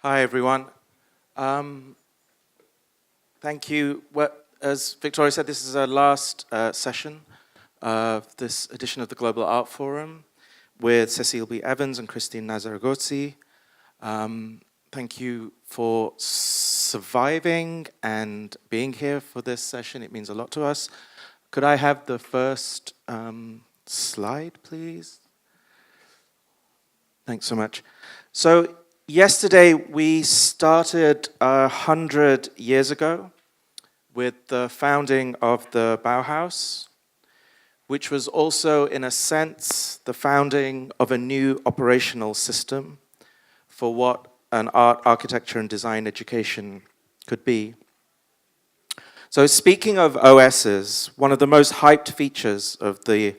Hi, everyone. Thank you. Well, as Victoria said, this is our last session of this edition of the Global Art Forum with Cecile B Evans and Cristina Zaragoza. Thank you for surviving and being here for this session. It means a lot to us. Could I have the first slide, please? Thanks so much. So yesterday we started 100 years ago with the founding of the Bauhaus, which was also, in a sense, the founding of a new operational system for what an art, architecture, and design education could be. So speaking of OSs, one of the most hyped features of the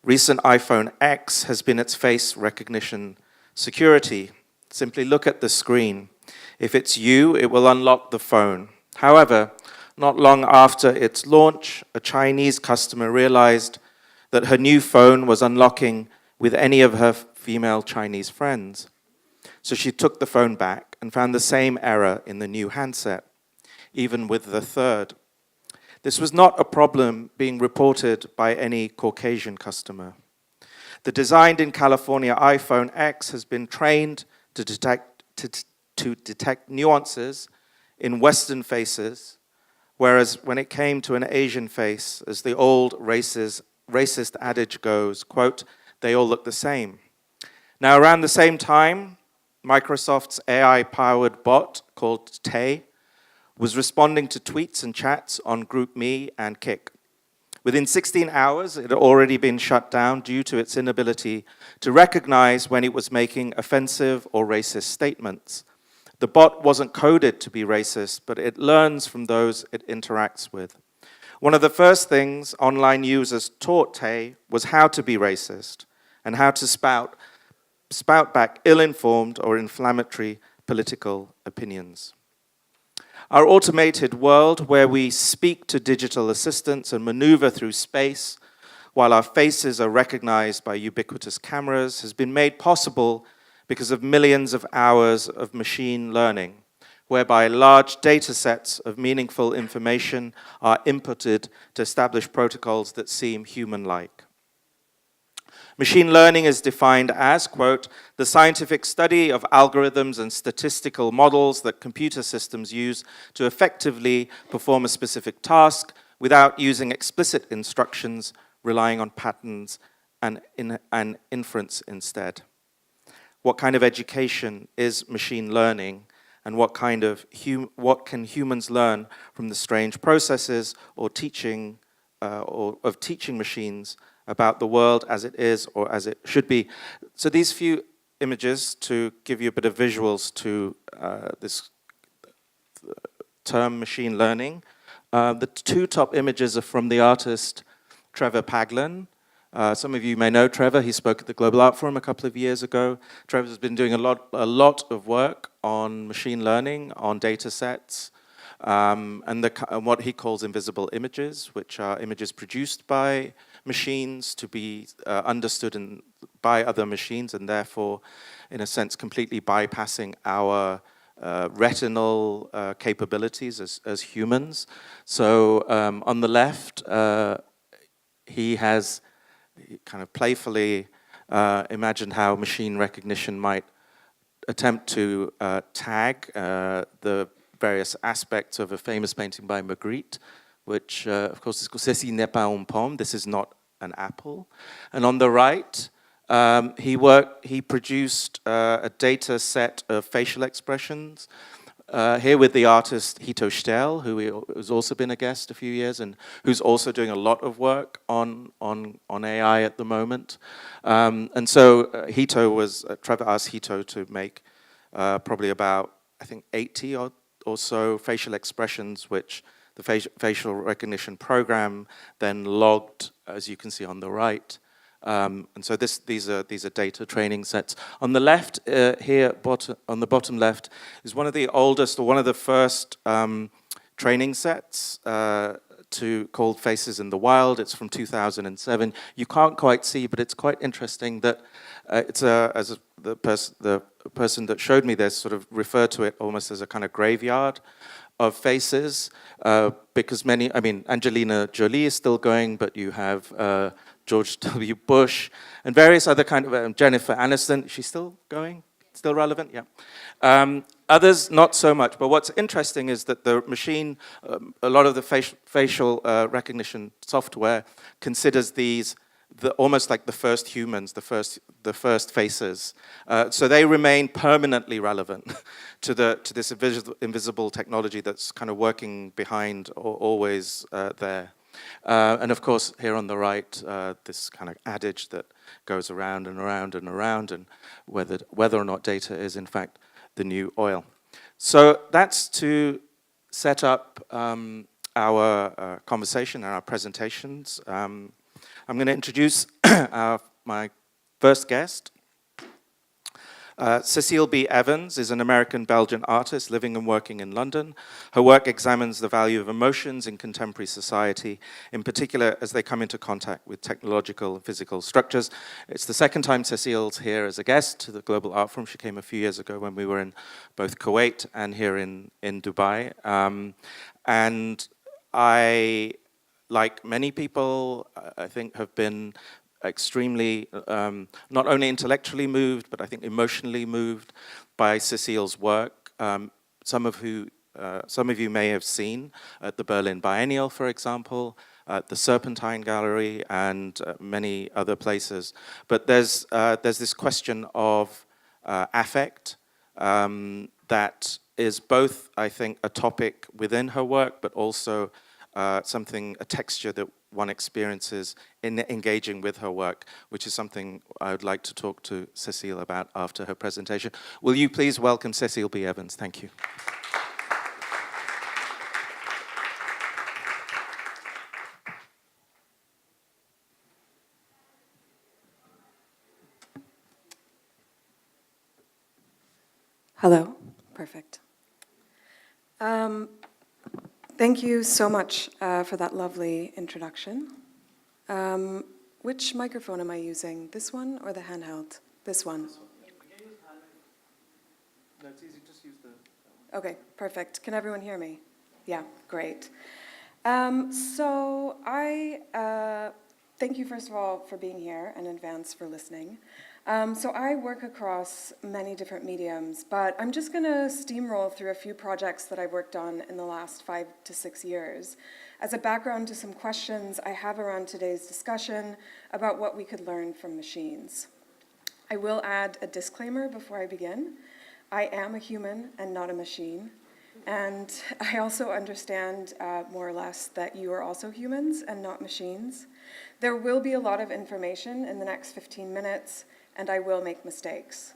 recent iPhone X has been its face recognition security. Simply look at the screen. If it's you, it will unlock the phone. However, not long after its launch, a Chinese customer realized that her new phone was unlocking with any of her female Chinese friends. So she took the phone back and found the same error in the new handset, even with the third. This was not a problem being reported by any Caucasian customer. The designed in California iPhone X has been trained to detect nuances in Western faces, whereas when it came to an Asian face, as the old racist adage goes, quote, they all look the same. Now, around the same time, Microsoft's AI-powered bot called Tay was responding to tweets and chats on GroupMe and Kik. Within 16 hours, it had already been shut down due to its inability to recognize when it was making offensive or racist statements. The bot wasn't coded to be racist, but it learns from those it interacts with. One of the first things online users taught Tay was how to be racist and how to spout back ill-informed or inflammatory political opinions. Our automated world, where we speak to digital assistants and maneuver through space while our faces are recognized by ubiquitous cameras, has been made possible because of millions of hours of machine learning, whereby large data sets of meaningful information are inputted to establish protocols that seem human-like. Machine learning is defined as, quote, the scientific study of algorithms and statistical models that computer systems use to effectively perform a specific task without using explicit instructions, relying on patterns and inference instead. What kind of education is machine learning, and what can humans learn from the strange processes or teaching machines about the world as it is or as it should be? So these few images to give you a bit of visuals to this term machine learning. The two top images are from the artist Trevor Paglen. Some of you may know Trevor. He spoke at the Global Art Forum a couple of years ago. Trevor's been doing a lot of work on machine learning, on data sets, and what he calls invisible images, which are images produced by machines to be understood by other machines, and therefore, in a sense, completely bypassing our retinal capabilities as humans. So on the left, he has kind of playfully imagined how machine recognition might attempt to tag the various aspects of a famous painting by Magritte, which, of course, is called Ceci n'est pas une pomme. This is not an apple. And on the right, he produced a data set of facial expressions. Here with the artist Hito Stell, who has also been a guest a few years and who's also doing a lot of work on AI at the moment. And so Trevor asked Hito to make probably about, I think, 80 or so facial expressions, which the facial recognition program then logged, as you can see on the right. And so these are data training sets. On the left here, on the bottom left, is one of the oldest or one of the first training sets called Faces in the Wild. It's from 2007. You can't quite see, but it's quite interesting that the person that showed me this sort of referred to it almost as a kind of graveyard of faces, because Angelina Jolie is still going, but you have George W. Bush and various other kind of, Jennifer Aniston, she's still going? Still relevant? Yeah. Others, not so much. But what's interesting is that the machine, a lot of the facial recognition software considers these almost like the first humans, the first faces. So they remain permanently relevant to this invisible technology that's kind of working behind, always there. And of course, here on the right, this kind of adage that goes around and around and around, and whether or not data is in fact the new oil. So that's to set up our conversation and our presentations. I'm going to introduce my first guest. Cecile B Evans is an American-Belgian artist living and working in London. Her work examines the value of emotions in contemporary society, in particular as they come into contact with technological and physical structures. It's the second time Cecile's here as a guest to the Global Art Forum. She came a few years ago when we were in both Kuwait and here in Dubai. And I, like many people, I think have been extremely, not only intellectually moved, but I think emotionally moved by Cecile's work. Some of you may have seen at the Berlin Biennial, for example, at the Serpentine Gallery, and many other places. But there's this question of affect that is both, I think, a topic within her work, but also a texture that one experiences in engaging with her work, which is something I would like to talk to Cecile about after her presentation. Will you please welcome Cecile B Evans? Thank you. Hello. Perfect. Thank you so much for that lovely introduction. Which microphone am I using? This one or the handheld? This one. No, it's easy. Just use the... Okay, perfect. Can everyone hear me? Yeah, great. So I thank you, first of all, for being here and in advance for listening. So I work across many different mediums, but I'm just going to steamroll through a few projects that I've worked on in the last 5 to 6 years as a background to some questions I have around today's discussion about what we could learn from machines. I will add a disclaimer before I begin. I am a human and not a machine, and I also understand more or less that you are also humans and not machines. There will be a lot of information in the next 15 minutes, and I will make mistakes.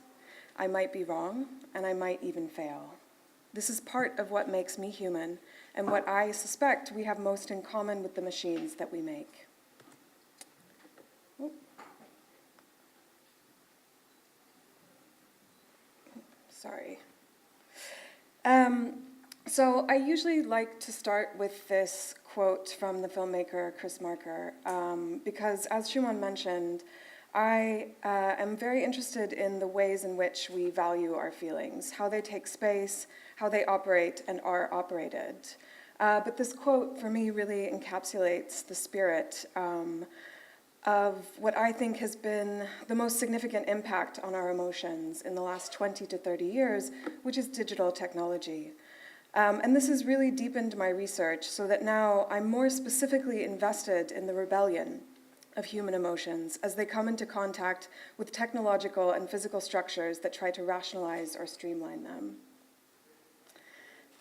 I might be wrong, and I might even fail. This is part of what makes me human, and what I suspect we have most in common with the machines that we make. Sorry. So I usually like to start with this quote from the filmmaker Chris Marker, because as Shumon mentioned, I am very interested in the ways in which we value our feelings, how they take space, how they operate and are operated. But this quote for me really encapsulates the spirit of what I think has been the most significant impact on our emotions in the last 20 to 30 years, which is digital technology. And this has really deepened my research so that now I'm more specifically invested in the rebellion of human emotions as they come into contact with technological and physical structures that try to rationalize or streamline them.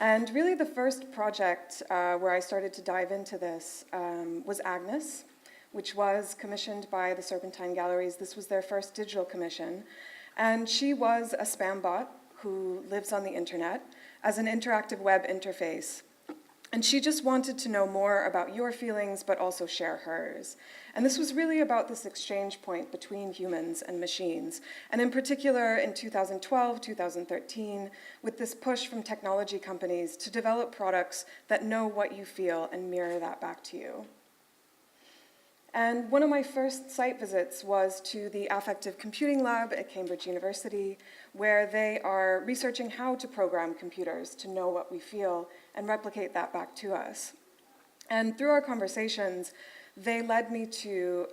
And really the first project where I started to dive into this was Agnes, which was commissioned by the Serpentine Galleries. This was their first digital commission. And she was a spam bot who lives on the internet as an interactive web interface And she just wanted to know more about your feelings, but also share hers. And this was really about this exchange point between humans and machines. And in particular, in 2012, 2013, with this push from technology companies to develop products that know what you feel and mirror that back to you. And one of my first site visits was to the Affective Computing Lab at Cambridge University, where they are researching how to program computers to know what we feel and replicate that back to us. And through our conversations, they led me to,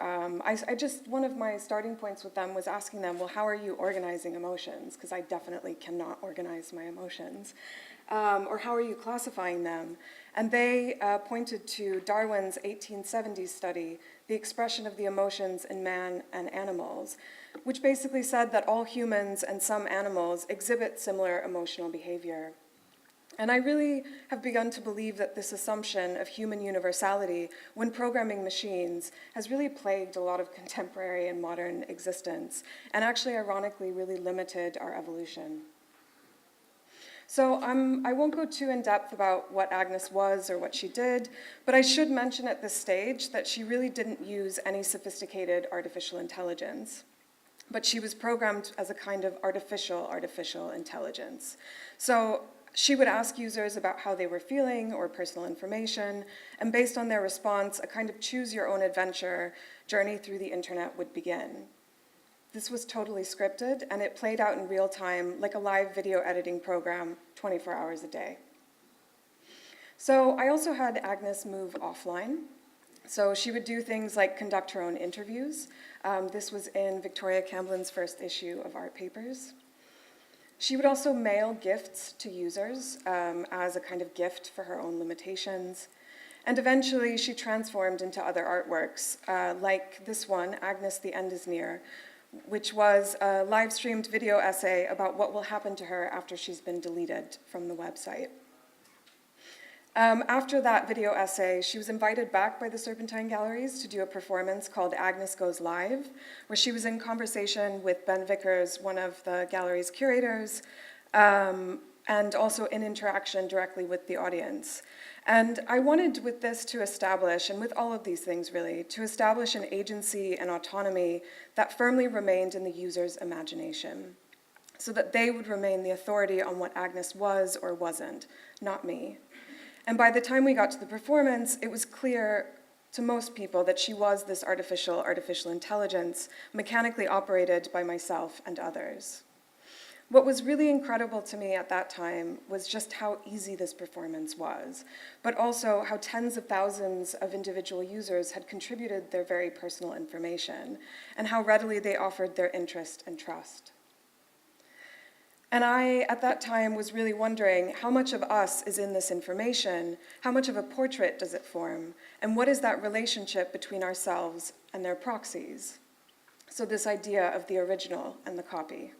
one of my starting points with them was asking them, well, how are you organizing emotions? Because I definitely cannot organize my emotions. Or how are you classifying them? And they pointed to Darwin's 1870s study, The Expression of the Emotions in Man and Animals, which basically said that all humans and some animals exhibit similar emotional behavior. And I really have begun to believe that this assumption of human universality when programming machines has really plagued a lot of contemporary and modern existence, and actually, ironically, really limited our evolution. So I won't go too in depth about what Agnes was or what she did, but I should mention at this stage that she really didn't use any sophisticated artificial intelligence, but she was programmed as a kind of artificial intelligence. So she would ask users about how they were feeling or personal information, and based on their response, a kind of choose-your-own-adventure journey through the internet would begin. This was totally scripted, and it played out in real time like a live video editing program 24 hours a day. So I also had Agnes move offline. So she would do things like conduct her own interviews. This was in Victoria Camblin's first issue of Art Papers. She would also mail gifts to users as a kind of gift for her own limitations. And eventually she transformed into other artworks, like this one, Agnes, the End is Near, which was a live-streamed video essay about what will happen to her after she's been deleted from the website. After that video essay, she was invited back by the Serpentine Galleries to do a performance called Agnes Goes Live, where she was in conversation with Ben Vickers, one of the gallery's curators, and also in interaction directly with the audience. And I wanted with this to establish, and with all of these things really, to establish an agency and autonomy that firmly remained in the user's imagination, so that they would remain the authority on what Agnes was or wasn't, not me. And by the time we got to the performance, it was clear to most people that she was this artificial intelligence, mechanically operated by myself and others. What was really incredible to me at that time was just how easy this performance was, but also how tens of thousands of individual users had contributed their very personal information, and how readily they offered their interest and trust. And I, at that time, was really wondering how much of us is in this information, how much of a portrait does it form, and what is that relationship between ourselves and their proxies? So this idea of the original and the copy.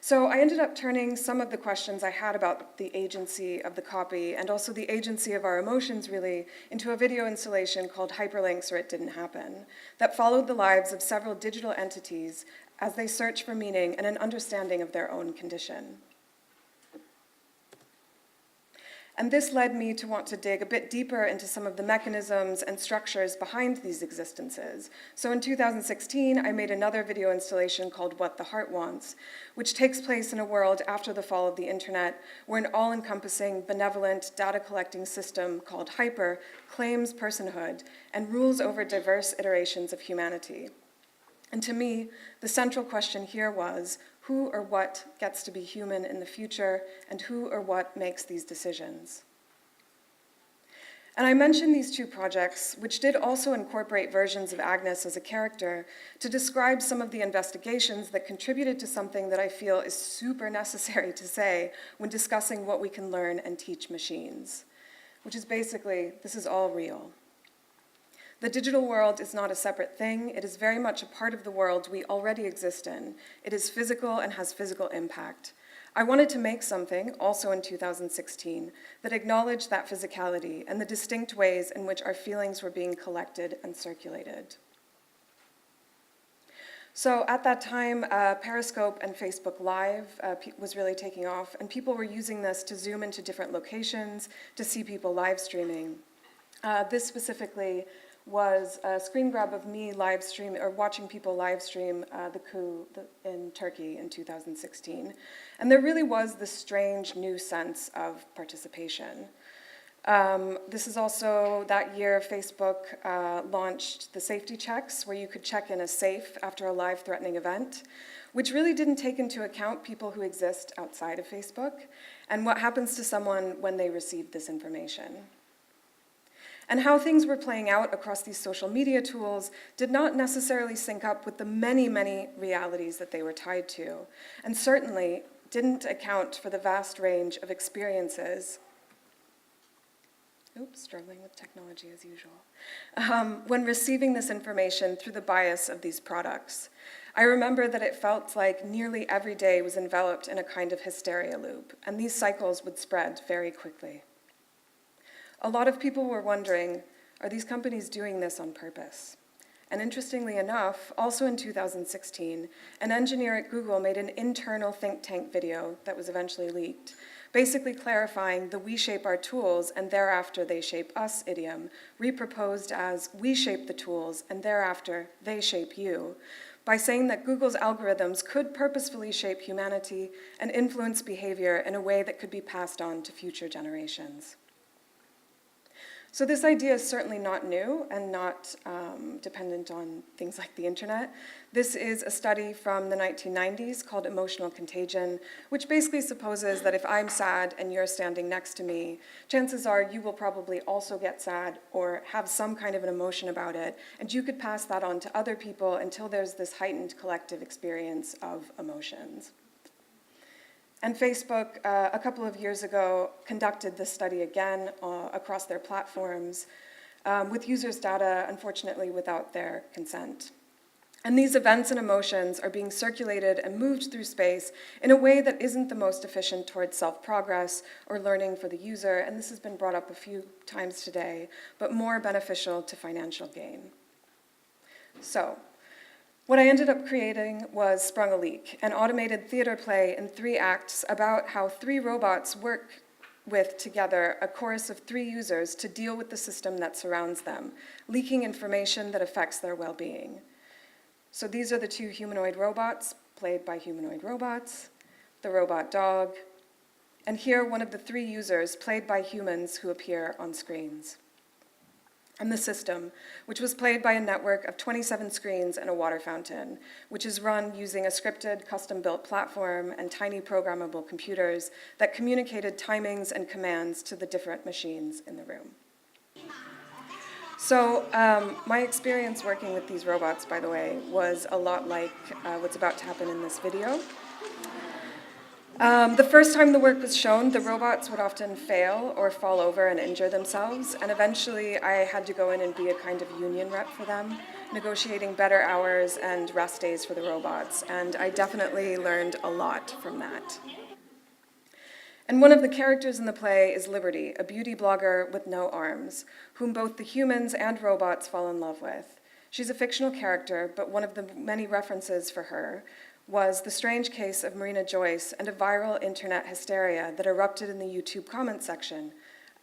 So I ended up turning some of the questions I had about the agency of the copy and also the agency of our emotions, really, into a video installation called Hyperlinks or It Didn't Happen, that followed the lives of several digital entities as they search for meaning and an understanding of their own condition. And this led me to want to dig a bit deeper into some of the mechanisms and structures behind these existences. So in 2016, I made another video installation called What the Heart Wants, which takes place in a world after the fall of the internet, where an all-encompassing, benevolent data-collecting system called Hyper claims personhood and rules over diverse iterations of humanity. And to me, the central question here was, who or what gets to be human in the future, and who or what makes these decisions? And I mentioned these two projects, which did also incorporate versions of Agnes as a character, to describe some of the investigations that contributed to something that I feel is super necessary to say when discussing what we can learn and teach machines, which is basically, this is all real. The digital world is not a separate thing. It is very much a part of the world we already exist in. It is physical and has physical impact. I wanted to make something, also in 2016, that acknowledged that physicality and the distinct ways in which our feelings were being collected and circulated. So at that time, Periscope and Facebook Live was really taking off, and people were using this to zoom into different locations to see people live streaming. This specifically was a screen grab of me live streaming, or watching people live stream the coup in Turkey in 2016. And there really was this strange new sense of participation. This is also that year Facebook launched the safety checks, where you could check in a safe after a life-threatening event, which really didn't take into account people who exist outside of Facebook and what happens to someone when they receive this information. And how things were playing out across these social media tools did not necessarily sync up with the many, many realities that they were tied to, and certainly didn't account for the vast range of experiences. Oops, struggling with technology as usual. When receiving this information through the bias of these products. I remember that it felt like nearly every day was enveloped in a kind of hysteria loop, and these cycles would spread very quickly. A lot of people were wondering, are these companies doing this on purpose? And interestingly enough, also in 2016, an engineer at Google made an internal think tank video that was eventually leaked, basically clarifying the "we shape our tools and thereafter they shape us" idiom, reproposed as "we shape the tools and thereafter they shape you," by saying that Google's algorithms could purposefully shape humanity and influence behavior in a way that could be passed on to future generations. So this idea is certainly not new and not dependent on things like the internet. This is a study from the 1990s called Emotional Contagion, which basically supposes that if I'm sad and you're standing next to me, chances are you will probably also get sad or have some kind of an emotion about it, and you could pass that on to other people until there's this heightened collective experience of emotions. And Facebook, a couple of years ago, conducted this study again across their platforms with users' data, unfortunately, without their consent. And these events and emotions are being circulated and moved through space in a way that isn't the most efficient towards self-progress or learning for the user, and this has been brought up a few times today, but more beneficial to financial gain. So, what I ended up creating was Sprung a Leak, an automated theater play in 3 acts about how 3 robots work with together a chorus of 3 users to deal with the system that surrounds them, leaking information that affects their well-being. So these are the 2 humanoid robots, played by humanoid robots, the robot dog, and here one of the 3 users, played by humans who appear on screens. And the system, which was played by a network of 27 screens and a water fountain, which is run using a scripted, custom-built platform and tiny programmable computers that communicated timings and commands to the different machines in the room. So my experience working with these robots, by the way, was a lot like what's about to happen in this video. The first time the work was shown, the robots would often fail or fall over and injure themselves, and eventually I had to go in and be a kind of union rep for them, negotiating better hours and rest days for the robots, and I definitely learned a lot from that. And one of the characters in the play is Liberty, a beauty blogger with no arms, whom both the humans and robots fall in love with. She's a fictional character, but one of the many references for her was the strange case of Marina Joyce and a viral internet hysteria that erupted in the YouTube comment section.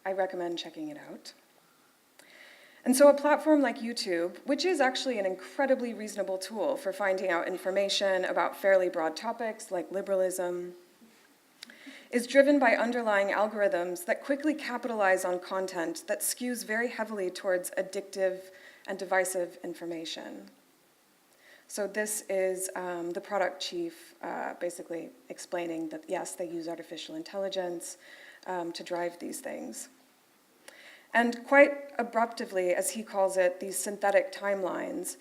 I recommend checking it out. And so a platform like YouTube, which is actually an incredibly reasonable tool for finding out information about fairly broad topics like liberalism, is driven by underlying algorithms that quickly capitalize on content that skews very heavily towards addictive and divisive information. So this is the product chief basically explaining that, yes, they use artificial intelligence to drive these things. And quite abruptly, as he calls it, these synthetic timelines,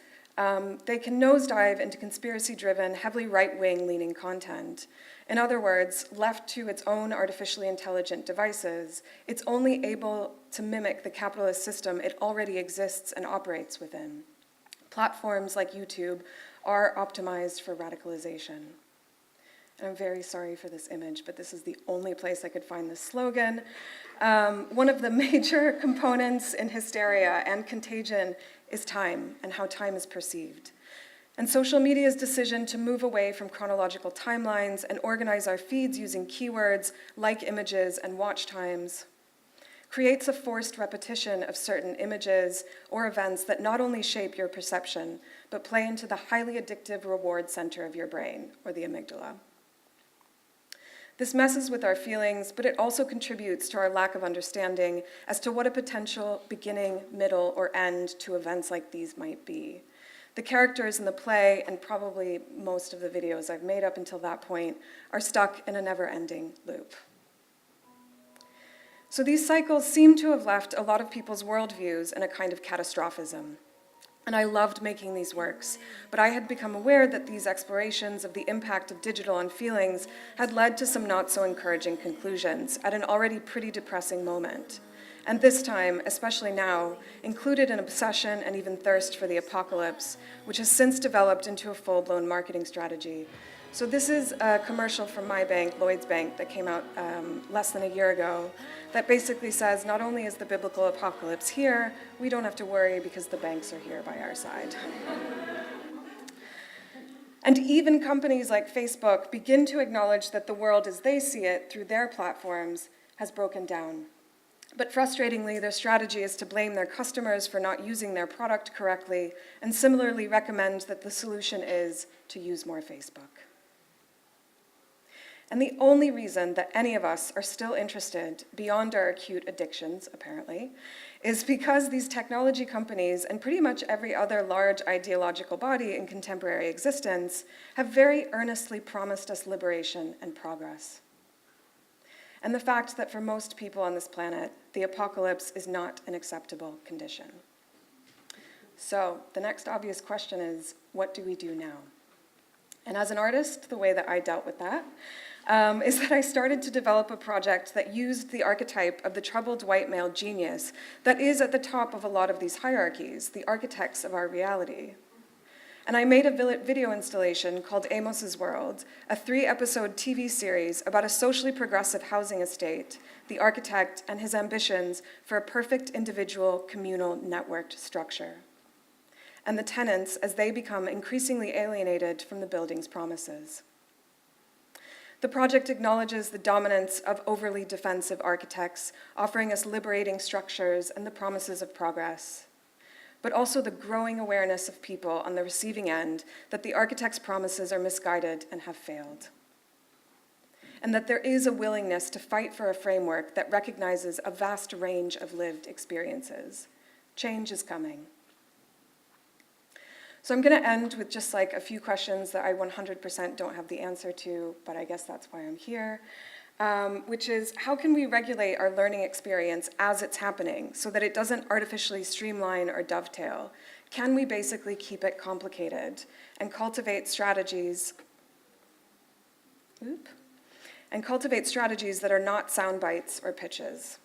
they can nosedive into conspiracy-driven, heavily right-wing leaning content. In other words, left to its own artificially intelligent devices, it's only able to mimic the capitalist system it already exists and operates within. Platforms like YouTube are optimized for radicalization. And I'm very sorry for this image, but this is the only place I could find this slogan. One of the major components in hysteria and contagion is time and how time is perceived. And social media's decision to move away from chronological timelines and organize our feeds using keywords, like images, and watch times creates a forced repetition of certain images or events that not only shape your perception, but play into the highly addictive reward center of your brain, or the amygdala. This messes with our feelings, but it also contributes to our lack of understanding as to what a potential beginning, middle, or end to events like these might be. The characters in the play, and probably most of the videos I've made up until that point, are stuck in a never-ending loop. So these cycles seem to have left a lot of people's worldviews in a kind of catastrophism. And I loved making these works, but I had become aware that these explorations of the impact of digital on feelings had led to some not so encouraging conclusions at an already pretty depressing moment. And this time, especially now, included an obsession and even thirst for the apocalypse, which has since developed into a full-blown marketing strategy. So this is a commercial from my bank, Lloyd's Bank, that came out less than a year ago, that basically says not only is the biblical apocalypse here, we don't have to worry because the banks are here by our side. And even companies like Facebook begin to acknowledge that the world as they see it through their platforms has broken down. But frustratingly, their strategy is to blame their customers for not using their product correctly, and similarly recommend that the solution is to use more Facebook. And the only reason that any of us are still interested, beyond our acute addictions, apparently, is because these technology companies and pretty much every other large ideological body in contemporary existence have very earnestly promised us liberation and progress. And the fact that for most people on this planet, the apocalypse is not an acceptable condition. So the next obvious question is, what do we do now? And as an artist, the way that I dealt with that is that I started to develop a project that used the archetype of the troubled white male genius that is at the top of a lot of these hierarchies, the architects of our reality. And I made a video installation called Amos's World, a 3-episode TV series about a socially progressive housing estate, the architect and his ambitions for a perfect individual, communal, networked structure, and the tenants as they become increasingly alienated from the building's promises. The project acknowledges the dominance of overly defensive architects, offering us liberating structures and the promises of progress, but also the growing awareness of people on the receiving end that the architect's promises are misguided and have failed, and that there is a willingness to fight for a framework that recognizes a vast range of lived experiences. Change is coming. So I'm going to end with just like a few questions that I 100% don't have the answer to, but I guess that's why I'm here, which is, how can we regulate our learning experience as it's happening so that it doesn't artificially streamline or dovetail? Can we basically keep it complicated and cultivate strategies that are not sound bites or pitches?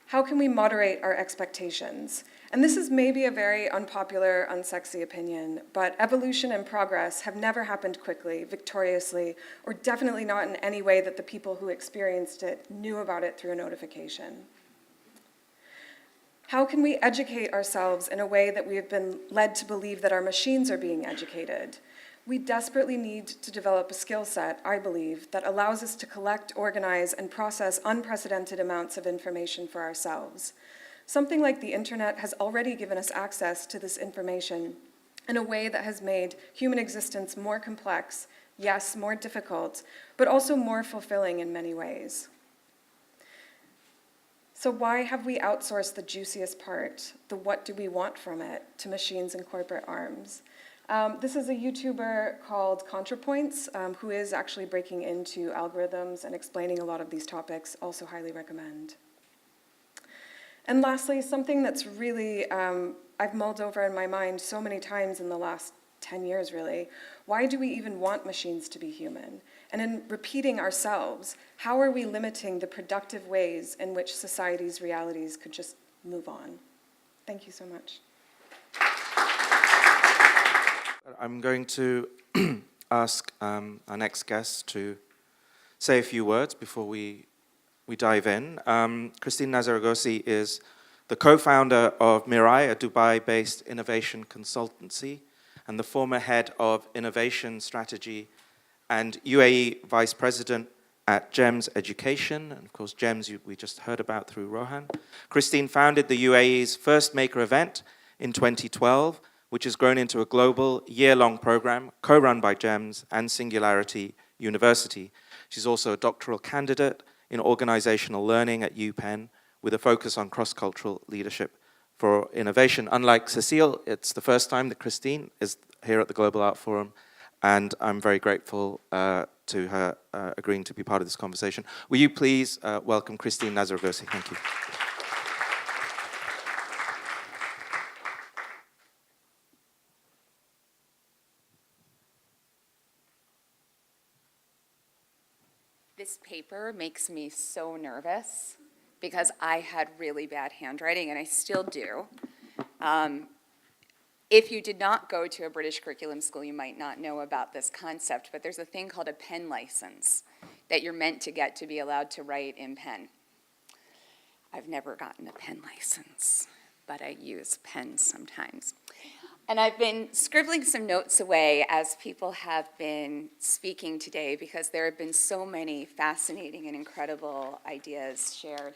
How can we moderate our expectations? And this is maybe a very unpopular, unsexy opinion, but evolution and progress have never happened quickly, victoriously, or definitely not in any way that the people who experienced it knew about it through a notification. How can we educate ourselves in a way that we have been led to believe that our machines are being educated? We desperately need to develop a skill set, I believe, that allows us to collect, organize, and process unprecedented amounts of information for ourselves. Something like the internet has already given us access to this information in a way that has made human existence more complex, yes, more difficult, but also more fulfilling in many ways. So why have we outsourced the juiciest part, the what do we want from it, to machines and corporate arms? This is a YouTuber called ContraPoints, who is actually breaking into algorithms and explaining a lot of these topics, also highly recommend. And lastly, something that's really, I've mulled over in my mind so many times in the last 10 years really, why do we even want machines to be human? And in repeating ourselves, how are we limiting the productive ways in which society's realities could just move on? Thank you so much. I'm going to ask our next guest to say a few words before we dive in. Cristina Zaragoza is the co-founder of Mirai, a Dubai-based innovation consultancy and the former head of Innovation Strategy and UAE Vice President at GEMS Education. And of course, GEMS we just heard about through Rohan. Christine founded the UAE's first maker event in 2012, which has grown into a global year-long program co-run by GEMS and Singularity University. She's also a doctoral candidate in organizational learning at UPenn with a focus on cross-cultural leadership for innovation. Unlike Cecile, it's the first time that Christine is here at the Global Art Forum, and I'm very grateful to her agreeing to be part of this conversation. Will you please welcome Cristina Zaragoza? Thank you. This paper makes me so nervous because I had really bad handwriting, and I still do. If you did not go to a British curriculum school, you might not know about this concept, but there's a thing called a pen license that you're meant to get to be allowed to write in pen. I've never gotten a pen license, but I use pens sometimes. And I've been scribbling some notes away as people have been speaking today because there have been so many fascinating and incredible ideas shared.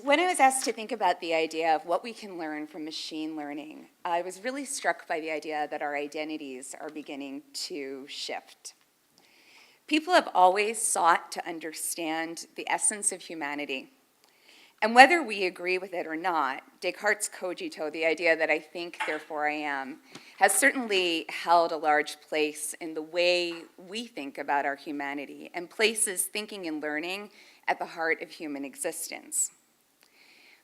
When I was asked to think about the idea of what we can learn from machine learning, I was really struck by the idea that our identities are beginning to shift. People have always sought to understand the essence of humanity. And whether we agree with it or not, Descartes' cogito, the idea that I think, therefore I am, has certainly held a large place in the way we think about our humanity and places thinking and learning at the heart of human existence.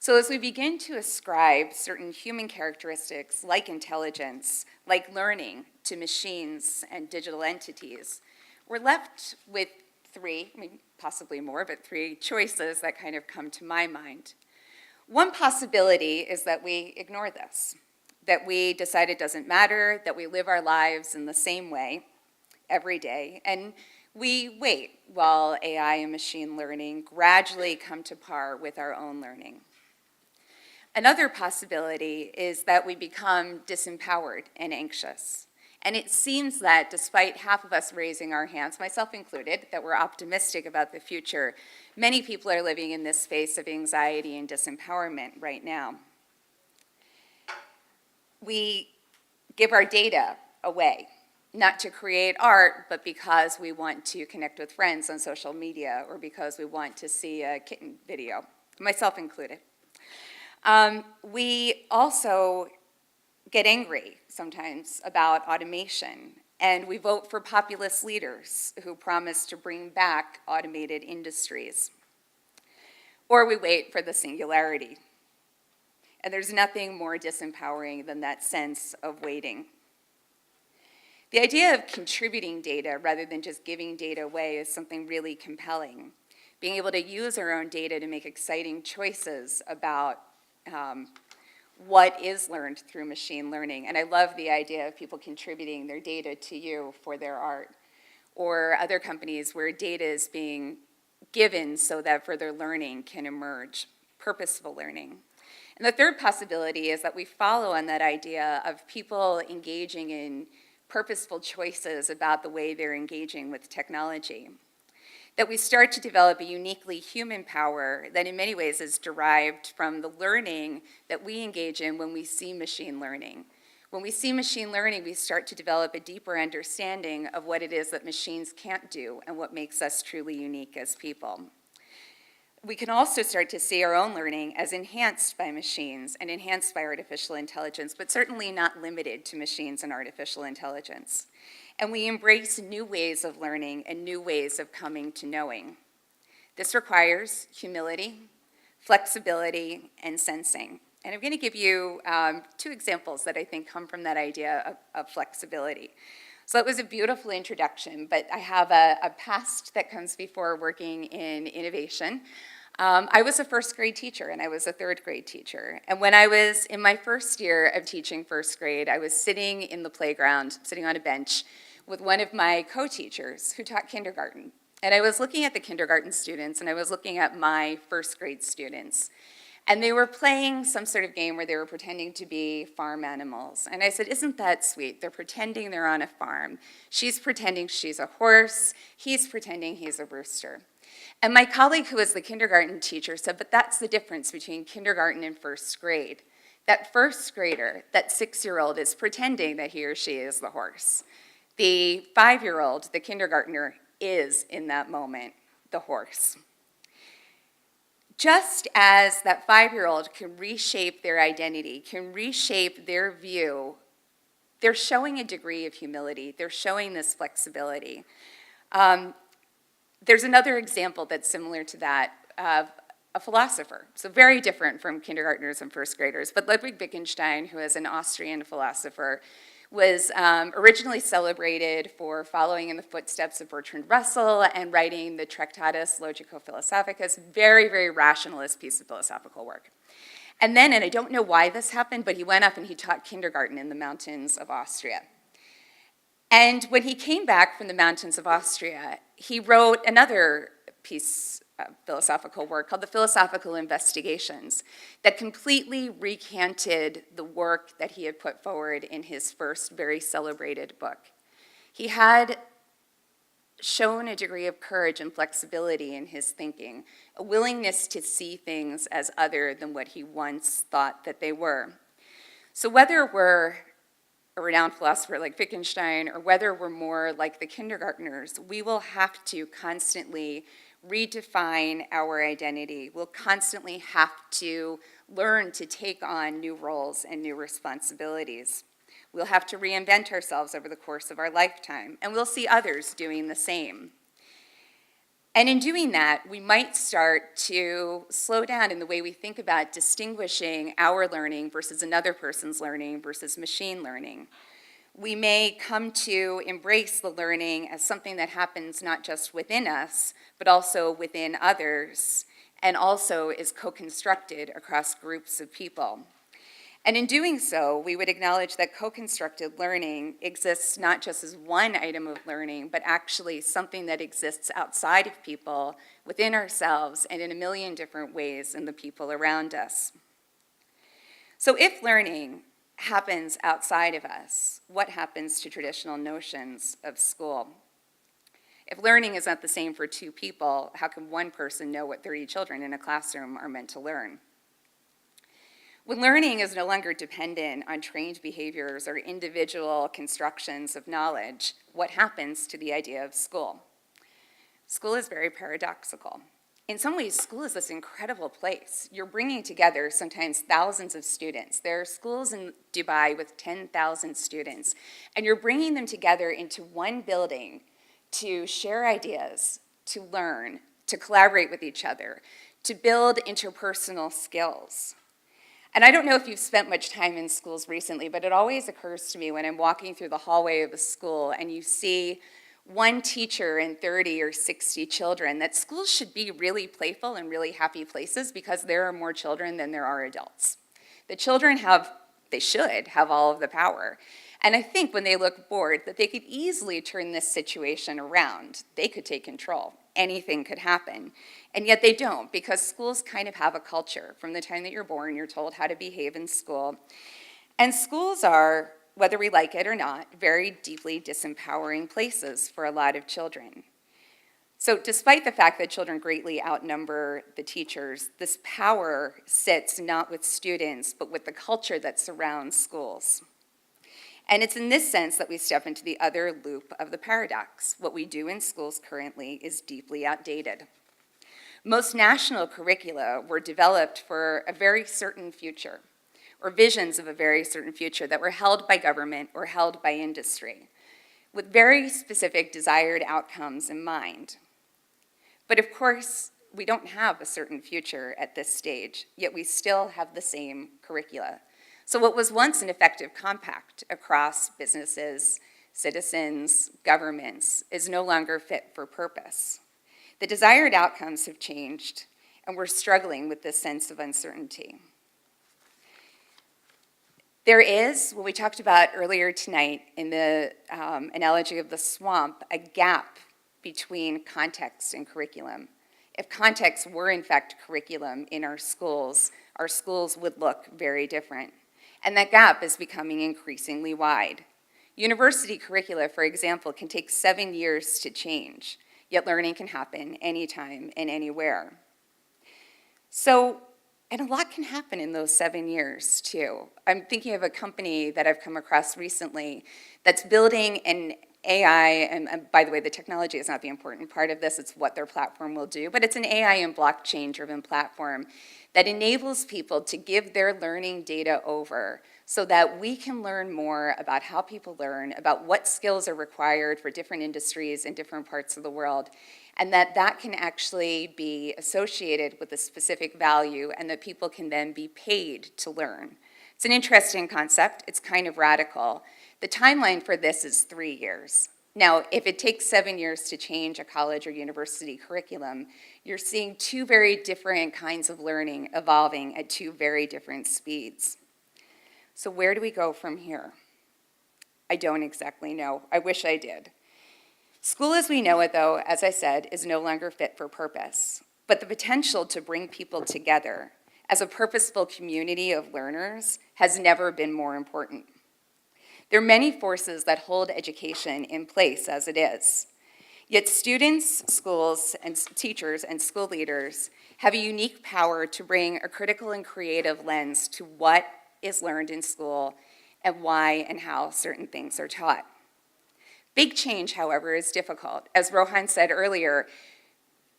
So as we begin to ascribe certain human characteristics like intelligence, like learning, to machines and digital entities, we're left with three, I mean, possibly more, but three choices that kind of come to my mind. One possibility is that we ignore this, that we decide it doesn't matter, that we live our lives in the same way every day, and we wait while AI and machine learning gradually come to par with our own learning. Another possibility is that we become disempowered and anxious. And it seems that despite half of us raising our hands, myself included, that we're optimistic about the future, many people are living in this space of anxiety and disempowerment right now. We give our data away, not to create art, but because we want to connect with friends on social media or because we want to see a kitten video, myself included. We also get angry sometimes about automation, and we vote for populist leaders who promise to bring back automated industries. Or we wait for the singularity. And there's nothing more disempowering than that sense of waiting. The idea of contributing data rather than just giving data away is something really compelling. Being able to use our own data to make exciting choices about what is learned through machine learning. And I love the idea of people contributing their data to you for their art, or other companies where data is being given so that further learning can emerge, purposeful learning. And the third possibility is that we follow on that idea of people engaging in purposeful choices about the way they're engaging with technology. That we start to develop a uniquely human power that in many ways is derived from the learning that we engage in when we see machine learning. When we see machine learning, we start to develop a deeper understanding of what it is that machines can't do and what makes us truly unique as people. We can also start to see our own learning as enhanced by machines and enhanced by artificial intelligence, but certainly not limited to machines and artificial intelligence. And we embrace new ways of learning and new ways of coming to knowing. This requires humility, flexibility, and sensing. And I'm going to give you two examples that I think come from that idea of flexibility. So that was a beautiful introduction, but I have a past that comes before working in innovation. I was a first grade teacher and I was a third grade teacher. And when I was in my first year of teaching first grade, I was sitting in the playground, sitting on a bench with one of my co-teachers who taught kindergarten. And I was looking at the kindergarten students and I was looking at my first grade students. And they were playing some sort of game where they were pretending to be farm animals. And I said, isn't that sweet? They're pretending they're on a farm. She's pretending she's a horse. He's pretending he's a rooster. And my colleague, who was the kindergarten teacher, said, but that's the difference between kindergarten and first grade. That first grader, that 6-year-old, is pretending that he or she is the horse. The 5-year-old, the kindergartner, is in that moment the horse. Just as that 5-year-old can reshape their identity, can reshape their view, they're showing a degree of humility. They're showing this flexibility. There's another example that's similar to that of a philosopher, so very different from kindergartners and first graders, but Ludwig Wittgenstein, who is an Austrian philosopher, was originally celebrated for following in the footsteps of Bertrand Russell and writing the Tractatus Logico-Philosophicus, very, very rationalist piece of philosophical work. And then, and I don't know why this happened, but he went up and he taught kindergarten in the mountains of Austria. And when he came back from the mountains of Austria, he wrote another piece of philosophical work called the Philosophical Investigations that completely recanted the work that he had put forward in his first very celebrated book. He had shown a degree of courage and flexibility in his thinking, a willingness to see things as other than what he once thought that they were. So whether we're a renowned philosopher like Wittgenstein or whether we're more like the kindergartners, we will have to constantly redefine our identity. We'll constantly have to learn to take on new roles and new responsibilities. We'll have to reinvent ourselves over the course of our lifetime, and we'll see others doing the same. And in doing that, we might start to slow down in the way we think about distinguishing our learning versus another person's learning versus machine learning. We may come to embrace the learning as something that happens not just within us, but also within others, and also is co-constructed across groups of people. And in doing so, we would acknowledge that co-constructed learning exists not just as one item of learning, but actually something that exists outside of people, within ourselves, and in a million different ways in the people around us. So if learning happens outside of us, what happens to traditional notions of school? If learning is not the same for two people, how can one person know what 30 children in a classroom are meant to learn? When learning is no longer dependent on trained behaviors or individual constructions of knowledge, what happens to the idea of school? School is very paradoxical. In some ways, school is this incredible place. You're bringing together sometimes thousands of students. There are schools in Dubai with 10,000 students, and you're bringing them together into one building to share ideas, to learn, to collaborate with each other, to build interpersonal skills. And I don't know if you've spent much time in schools recently, but it always occurs to me when I'm walking through the hallway of a school and you see one teacher and 30 or 60 children, that schools should be really playful and really happy places because there are more children than there are adults. The children should have all of the power. And I think when they look bored, that they could easily turn this situation around. They could take control. Anything could happen. And yet they don't, because schools kind of have a culture. From the time that you're born, you're told how to behave in school. And schools are, whether we like it or not, very deeply disempowering places for a lot of children. So despite the fact that children greatly outnumber the teachers, this power sits not with students, but with the culture that surrounds schools. And it's in this sense that we step into the other loop of the paradox. What we do in schools currently is deeply outdated. Most national curricula were developed for a very certain future, or visions of a very certain future that were held by government or held by industry, with very specific desired outcomes in mind. But of course, we don't have a certain future at this stage, yet we still have the same curricula. So what was once an effective compact across businesses, citizens, governments, is no longer fit for purpose. The desired outcomes have changed, and we're struggling with this sense of uncertainty. There is, what we talked about earlier tonight in the analogy of the swamp, a gap between context and curriculum. If context were in fact curriculum in our schools, our schools would look very different. And that gap is becoming increasingly wide. University curricula, for example, can take 7 years to change, yet learning can happen anytime and anywhere. So, and a lot can happen in those 7 years, too. I'm thinking of a company that I've come across recently that's building an AI, and by the way, the technology is not the important part of this, it's what their platform will do, but it's an AI and blockchain-driven platform that enables people to give their learning data over so that we can learn more about how people learn, about what skills are required for different industries in different parts of the world, and that can actually be associated with a specific value and that people can then be paid to learn. It's an interesting concept. It's kind of radical. The timeline for this is 3 years. Now, if it takes 7 years to change a college or university curriculum, you're seeing two very different kinds of learning evolving at two very different speeds. So where do we go from here? I don't exactly know. I wish I did. School as we know it, though, as I said, is no longer fit for purpose. But the potential to bring people together as a purposeful community of learners has never been more important. There are many forces that hold education in place as it is. Yet students, schools, and teachers and school leaders have a unique power to bring a critical and creative lens to what is learned in school and why and how certain things are taught. Big change, however, is difficult. As Rohan said earlier,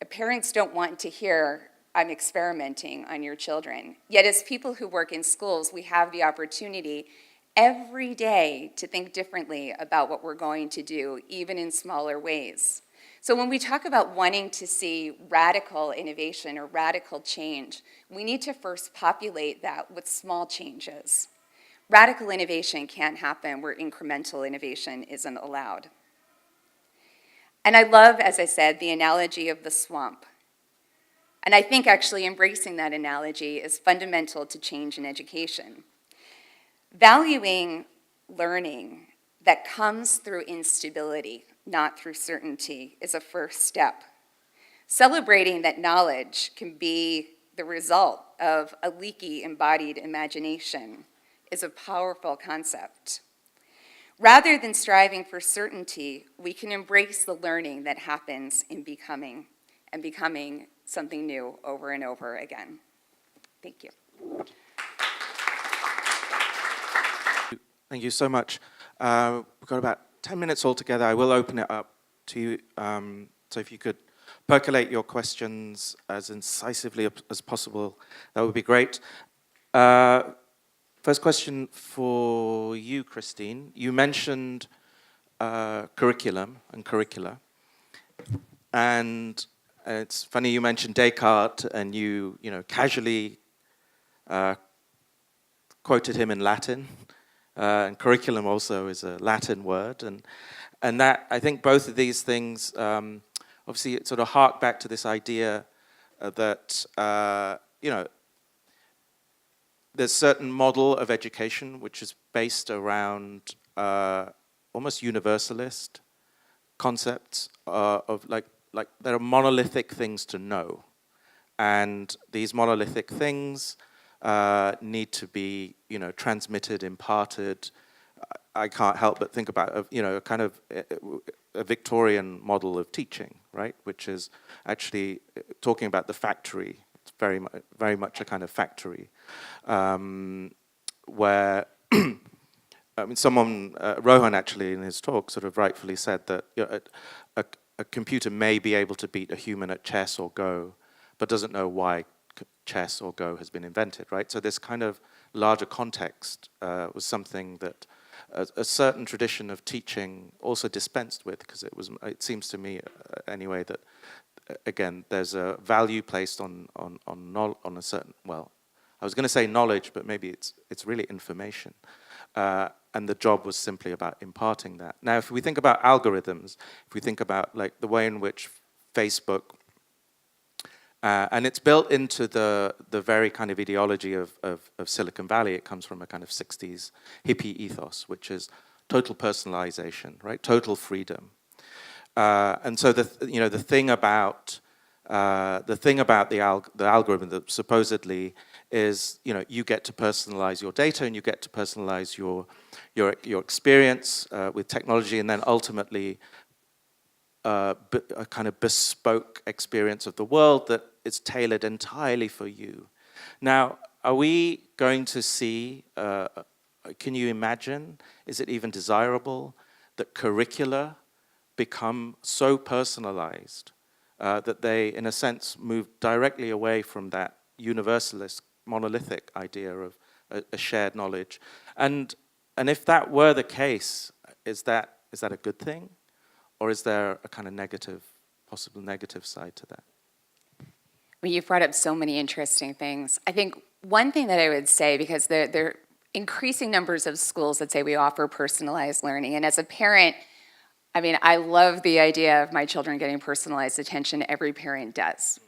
parents don't want to hear, "I'm experimenting on your children." Yet as people who work in schools, we have the opportunity every day to think differently about what we're going to do, even in smaller ways. So when we talk about wanting to see radical innovation or radical change, we need to first populate that with small changes. Radical innovation can't happen where incremental innovation isn't allowed. And I love, as I said, the analogy of the swamp. And I think actually embracing that analogy is fundamental to change in education. Valuing learning that comes through instability, not through certainty, is a first step. Celebrating that knowledge can be the result of a leaky embodied imagination is a powerful concept. Rather than striving for certainty, we can embrace the learning that happens in becoming and becoming something new over and over again. Thank you. Thank you so much. We've got about 10 minutes altogether. I will open it up to you. So if you could percolate your questions as incisively as possible, that would be great. First question for you, Christine. You mentioned curriculum and curricula. And it's funny you mentioned Descartes and you casually quoted him in Latin. And curriculum also is a Latin word, and that I think both of these things obviously sort of hark back to this idea that there's a certain model of education which is based around almost universalist concepts of like there are monolithic things to know, and these monolithic things need to be, transmitted, imparted. I can't help but think about, a kind of a Victorian model of teaching, right? Which is actually talking about the factory. It's very much a kind of factory, where Rohan actually in his talk sort of rightfully said that a computer may be able to beat a human at chess or Go, but doesn't know why chess or Go has been invented, right? So this kind of larger context was something that a certain tradition of teaching also dispensed with, because it seems to me anyway that again there's a value placed on a certain, well, I was going to say knowledge, but maybe it's really information, and the job was simply about imparting that. Now, if we think about algorithms, if we think about like the way in which Facebook and it's built into the very kind of ideology of Silicon Valley. It comes from a kind of 60s hippie ethos, which is total personalization, right? Total freedom. And so the thing about the algorithm that supposedly is, you get to personalize your data and you get to personalize your experience with technology, and then ultimately a kind of bespoke experience of the world that is tailored entirely for you. Now, are we going to see, can you imagine, is it even desirable that curricula become so personalized that they, in a sense, move directly away from that universalist, monolithic idea of a shared knowledge? And if that were the case, is that a good thing? Or is there a kind of possible negative side to that? Well, you've brought up so many interesting things. I think one thing that I would say, because there are increasing numbers of schools that say we offer personalized learning, and as a parent, I love the idea of my children getting personalized attention. Every parent does.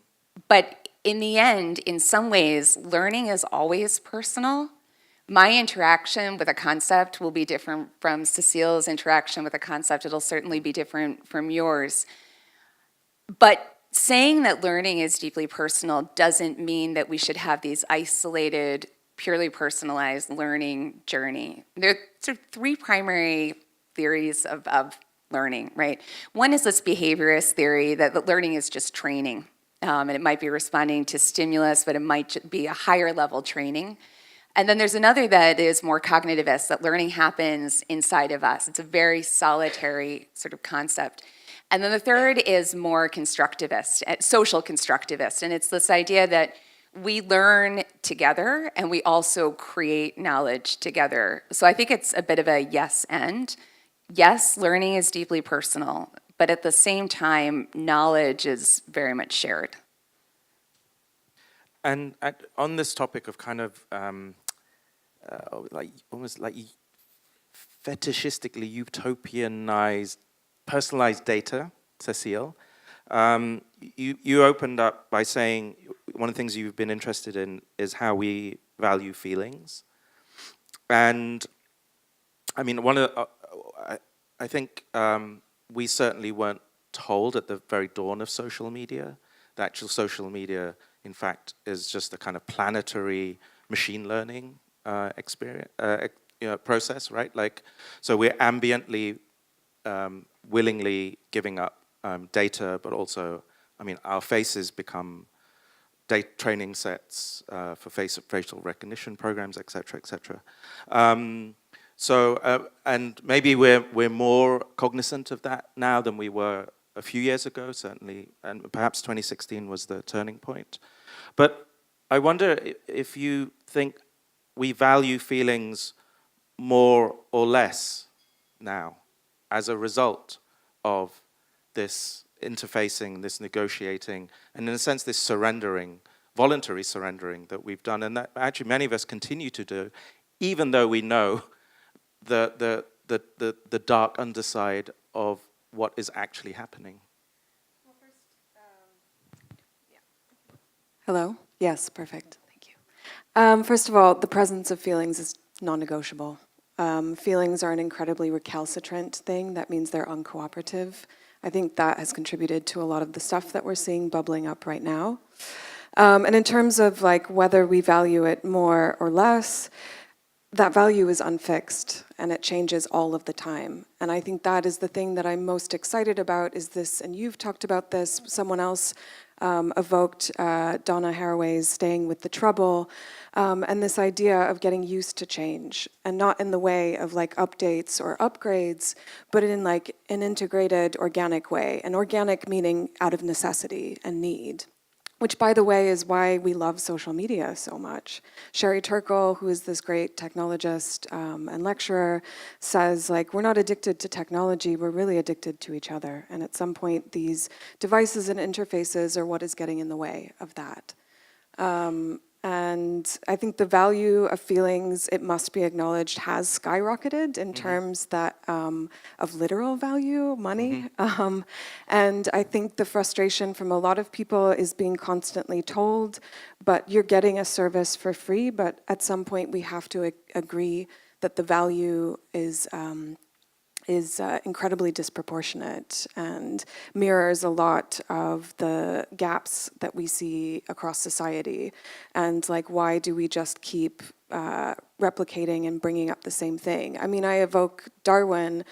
But in the end, in some ways, learning is always personal. My interaction with a concept will be different from Cecile's interaction with a concept. It'll certainly be different from yours. But saying that learning is deeply personal doesn't mean that we should have these isolated, purely personalized learning journey. There are sort of three primary theories of learning, right? One is this behaviorist theory that learning is just training. And it might be responding to stimulus, but it might be a higher level training. And then there's another that is more cognitivist, that learning happens inside of us. It's a very solitary sort of concept. And then the third is more constructivist, social constructivist. And it's this idea that we learn together and we also create knowledge together. So I think it's a bit of a yes and. Yes, learning is deeply personal, but at the same time, knowledge is very much shared. And on this topic of kind of almost like fetishistically utopianized, personalized data, Cecile, you opened up by saying one of the things you've been interested in is how we value feelings. And I think we certainly weren't told at the very dawn of social media that actual social media, in fact, is just a kind of planetary machine learning experience, process, right? So we're ambiently, willingly giving up data, but also, our faces become data training sets for facial recognition programs, et cetera, et cetera. And maybe we're more cognizant of that now than we were a few years ago, certainly, and perhaps 2016 was the turning point. But I wonder if you think we value feelings more or less now as a result of this interfacing, this negotiating, and in a sense, this surrendering, voluntary surrendering that we've done, and that actually many of us continue to do, even though we know the dark underside of what is actually happening. Well, first, yeah. Hello? Yes, perfect. Thank you. First of all, the presence of feelings is non-negotiable. Feelings are an incredibly recalcitrant thing. That means they're uncooperative. I think that has contributed to a lot of the stuff that we're seeing bubbling up right now. And in terms of whether we value it more or less, that value is unfixed and it changes all of the time. And I think that is the thing that I'm most excited about is this, and you've talked about this, someone else evoked Donna Haraway's Staying with the Trouble, and this idea of getting used to change, and not in the way of updates or upgrades, but in an integrated organic way, an organic meaning out of necessity and need. Which, by the way, is why we love social media so much. Sherry Turkle, who is this great technologist and lecturer, says, we're not addicted to technology, we're really addicted to each other. And at some point, these devices and interfaces are what is getting in the way of that. And I think the value of feelings, it must be acknowledged, has skyrocketed in terms that of literal value, money. And I think the frustration from a lot of people is being constantly told, but you're getting a service for free, but at some point we have to agree that the value is is incredibly disproportionate and mirrors a lot of the gaps that we see across society. And like, why do we just keep replicating and bringing up the same thing? I mean, I evoke Darwin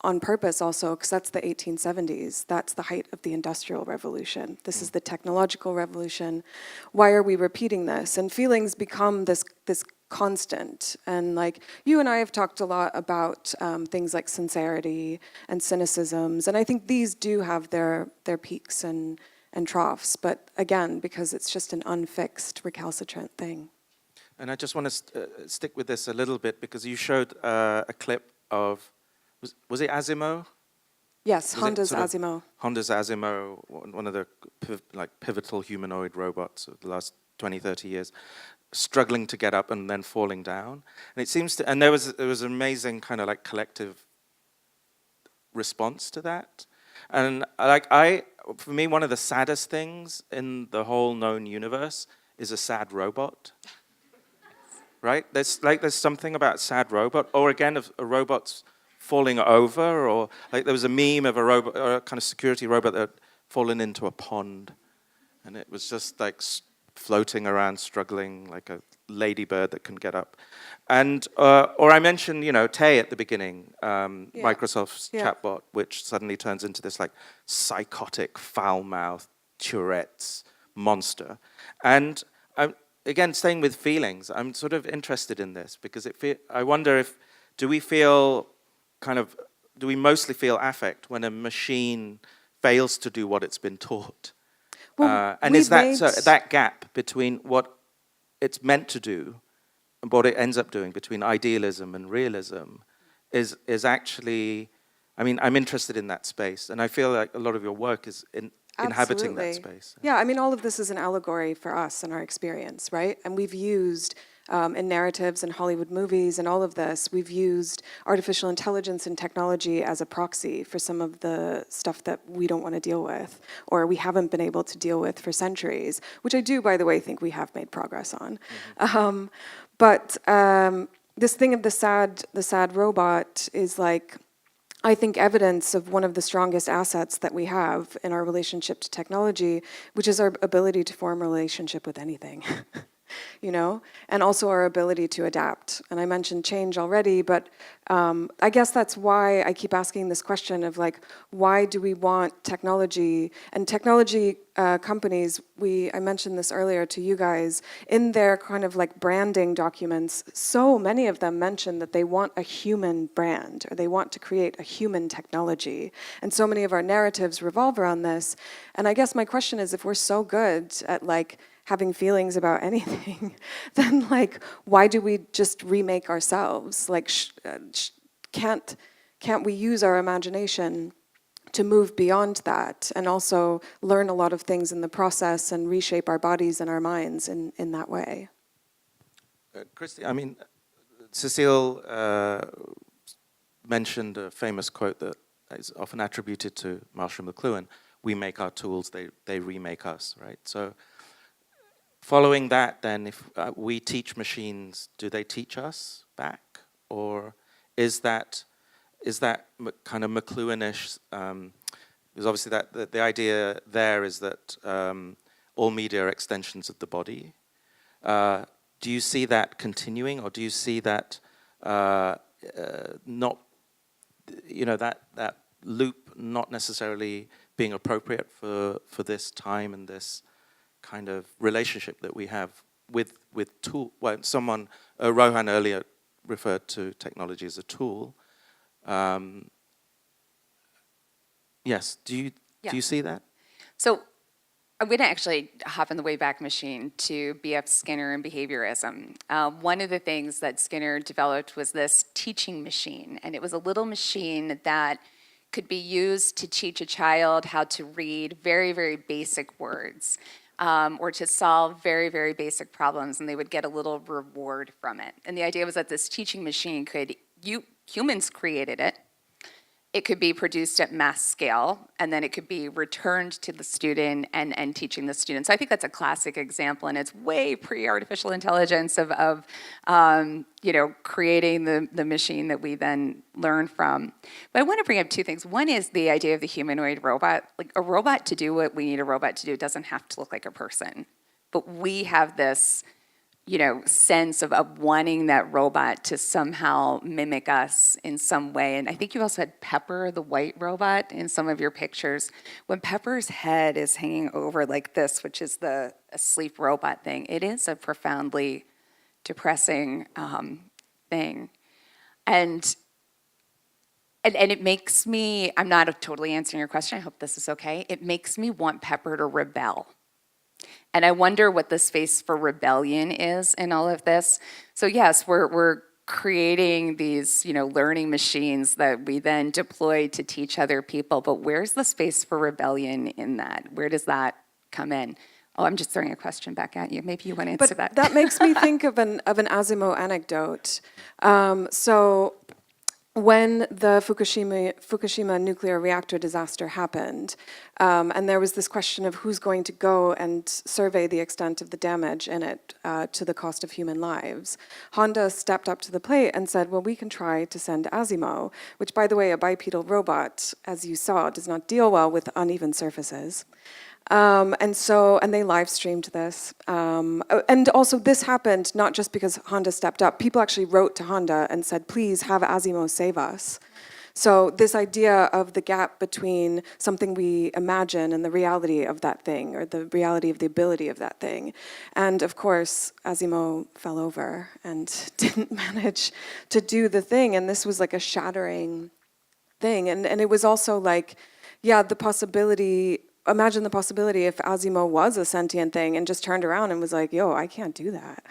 on purpose also, because that's the 1870s. That's the height of the Industrial Revolution. This is the technological revolution. Why are we repeating this? And feelings become this constant. And like, you and I have talked a lot about things like sincerity and cynicisms, and I think these do have their peaks and troughs, but again, because it's just an unfixed, recalcitrant thing. And I just want to stick with this a little bit, because you showed a clip of, was it Asimov? Yes, Honda's Asimov. Honda's Asimov, one of the pivotal humanoid robots of the last 20, 30 years, struggling to get up and then falling down. And it seems to, and there was an amazing kind of like collective response to that. And for me, one of the saddest things in the whole known universe is a sad robot. Right? There's something about sad robot, or again, of a robot's falling over, or like there was a meme of a robot, or a kind of security robot that had fallen into a pond, and it was just like floating around, struggling like a ladybird that can get up. And or I mentioned, Tay at the beginning, Microsoft's chatbot, which suddenly turns into this like psychotic, foul-mouthed Tourette's monster. And again, staying with feelings, I'm sort of interested in this because I wonder do we mostly feel affect when a machine fails to do what it's been taught? Well, and is that gap between what it's meant to do and what it ends up doing, between idealism and realism, is actually, I mean, I'm interested in that space, and I feel like a lot of your work is inhabiting that space. Yeah, I mean, all of this is an allegory for us and our experience, right? And we've used, in narratives and Hollywood movies and all of this, we've used artificial intelligence and technology as a proxy for some of the stuff that we don't want to deal with, or we haven't been able to deal with for centuries, which I do, by the way, think we have made progress on. Mm-hmm. But this thing of the sad robot is like, I think, evidence of one of the strongest assets that we have in our relationship to technology, which is our ability to form a relationship with anything, and also our ability to adapt. And I mentioned change already, but I guess that's why I keep asking this question of like, why do we want technology? And technology companies, I mentioned this earlier to you guys, in their kind of like branding documents, so many of them mention that they want a human brand, or they want to create a human technology. And so many of our narratives revolve around this. And I guess my question is, if we're so good at like having feelings about anything, then like, why do we just remake ourselves? Like, can't we use our imagination to move beyond that and also learn a lot of things in the process and reshape our bodies and our minds in that way? Christy, I mean, Cecile mentioned a famous quote that is often attributed to Marshall McLuhan: "We make our tools, they remake us," right? So following that, then, if we teach machines, do they teach us back? Or is that kind of McLuhanish? Because obviously the idea there is that all media are extensions of the body. Do you see that continuing, or do you see that not, that loop not necessarily being appropriate for this time and this kind of relationship that we have with tool? Well, Rohan earlier referred to technology as a tool. Yes, do you see that? So I'm going to actually hop in the Wayback Machine to B.F. Skinner and behaviorism. One of the things that Skinner developed was this teaching machine, and it was a little machine that could be used to teach a child how to read very, very basic words, or to solve very, very basic problems, and they would get a little reward from it. And the idea was that this teaching machine humans created it. it could be produced at mass scale, and then it could be returned to the student and teaching the student. So I think that's a classic example, and it's way pre-artificial intelligence of creating the machine that we then learn from. But I want to bring up two things. One is the idea of the humanoid robot. Like, a robot to do what we need a robot to do doesn't have to look like a person. But we have this sense of wanting that robot to somehow mimic us in some way. And I think you also had Pepper, the white robot, in some of your pictures. When Pepper's head is hanging over like this, which is the asleep robot thing, it is a profoundly depressing thing. And it makes me, I'm not totally answering your question, I hope this is okay, it makes me want Pepper to rebel. And I wonder what the space for rebellion is in all of this. So yes, we're creating these, learning machines that we then deploy to teach other people, but where's the space for rebellion in that? Where does that come in? Oh, I'm just throwing a question back at you. Maybe you want to answer that. That makes me think of an Asimov anecdote. So when the Fukushima nuclear reactor disaster happened, and there was this question of who's going to go and survey the extent of the damage in it to the cost of human lives, Honda stepped up to the plate and said, well, we can try to send Asimov, which, by the way, a bipedal robot, as you saw, does not deal well with uneven surfaces. And they live streamed this. And also this happened not just because Honda stepped up. People actually wrote to Honda and said, please have Asimov save us. So this idea of the gap between something we imagine and the reality of that thing, or the reality of the ability of that thing. And of course, Asimov fell over and didn't manage to do the thing. And this was like a shattering thing. And it was also like, yeah, the possibility. Imagine the possibility if Asimov was a sentient thing and just turned around and was like, yo, I can't do that.